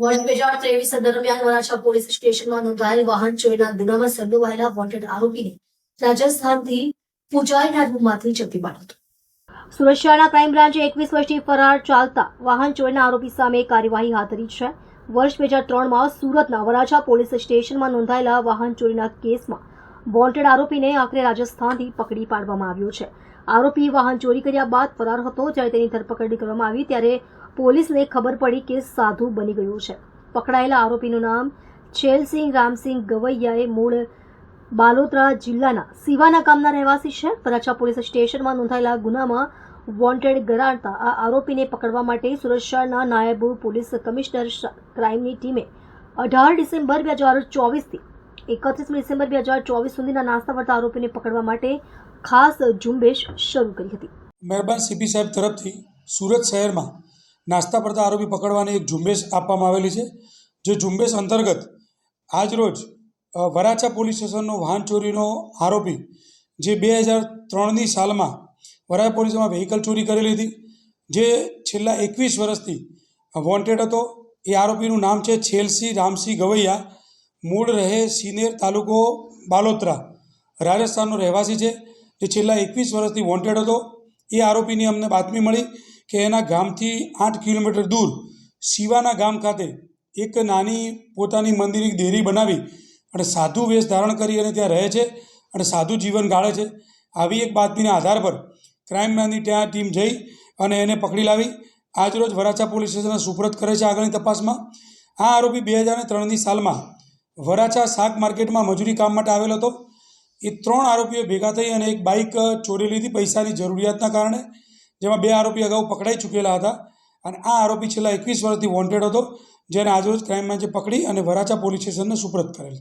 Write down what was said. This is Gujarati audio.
વર્ષ 2023 દરમિયાન વરાછા પોલીસ સ્ટેશનમાં નોંધાયેલ વાહન ચોરીના ગુનામાં સંડોવાયેલા વોન્ટેડ આરોપીને રાજસ્થાનથી પૂજાઈના રૂમમાંથી ઝડપી પાડ્યો. સુરત શહેરના ક્રાઇમ બ્રાન્ચે 21 વર્ષથી ફરાર ચાલતા વાહન ચોરીના આરોપી સામે કાર્યવાહી હાથ ધરી છે. વર્ષ 2003માં સુરતના વરાછા પોલીસ સ્ટેશનમાં નોંધાયેલા વાહન ચોરીના કેસમાં વોન્ટેડ આરોપીને આખરે રાજસ્થાનથી પકડી પાડવામાં આવ્યો છે. આરોપી વાહન ચોરી કર્યા બાદ ફરાર હતો. જ્યારે તેની ધરપકડ કરવામાં આવી ત્યારે પોલીસને ખબર પડી કે સાધુ બની ગયો છે. પકડાયેલા આરોપીનું નામ છેલસિંહ રામસિંહ ગવૈયાએ મૂળ બાલોતરા જિલ્લાના સિવાના ગામના રહેવાસી છે. વરાછા પોલીસ સ્ટેશનમાં નોંધાયેલા ગુનામાં વોન્ટેડ ગણાતા આ આરોપીને પકડવા માટે સુરત શહેરના નાયબ પોલીસ કમિશનર ક્રાઇમની ટીમે 18 ડિસેમ્બર 2024થી 31 ડિસેમ્બર 2024 સુધીના નાસ્તા ફરતા આરોપીને પકડવા માટે ખાસ ઝુંબેશ શરૂ કરી હતી. મહેરબાન સીપી સાહેબ તરફથી સુરત શહેરમાં નાસ્તા ફરતા આરોપી પકડવાની એક ઝુંબેશ આપવામાં આવેલી છે. જે ઝુંબેશ અંતર્ગત આજરોજ વરાછા પોલીસ સ્ટેશનનો વાહન ચોરીનો આરોપી જે 2003ની સાલમાં વરાછા પોલીસમાં વ્હીકલ ચોરી કરેલી હતી, જે છેલ્લા 21 વર્ષથી વોન્ટેડ હતો. એ આરોપીનું નામ છે છેલસિંહ રામસિંહ ગવૈયા. મૂળ રહે સિનેર, તાલુકો બાલોતરા, રાજસ્થાનનો રહેવાસી છે. જે છેલ્લા 21 વર્ષથી વોન્ટેડ હતો. એ આરોપીની અમને બાતમી મળી કે એના ગામથી 8 કિલોમીટર દૂર સિવાના ગામ ખાતે એક નાની પોતાની મંદિરની દેરી બનાવી અને સાધુ વેશ ધારણ કરી અને ત્યાં રહે છે અને સાધુ જીવન ગાળે છે. આવી એક બાતમીના આધાર પર ક્રાઇમ બ્રાન્ચની ત્યાં ટીમ જઈ અને એને પકડી લાવી આજરોજ વરાછા પોલીસ સ્ટેશનને સુપરત કરે છે આગળની તપાસમાં. આ આરોપી 2003ની સાલમાં વરાછા શાક માર્કેટમાં મજૂરી કામ માટે આવેલો હતો. એ 3 આરોપીઓ ભેગા થઈ અને એક બાઇક ચોરી લીધી પૈસાની જરૂરિયાતના કારણે, જેમાં 2 આરોપી અગાઉ પકડાઈ ચૂકેલા હતા. અને આ આરોપી છેલ્લા 21 વર્ષથી વોન્ટેડ હતો, જેને આજરોજ ક્રાઇમ બ્રાન્ચે પકડી અને વરાછા પોલીસ સ્ટેશનને સુપરત કરેલ.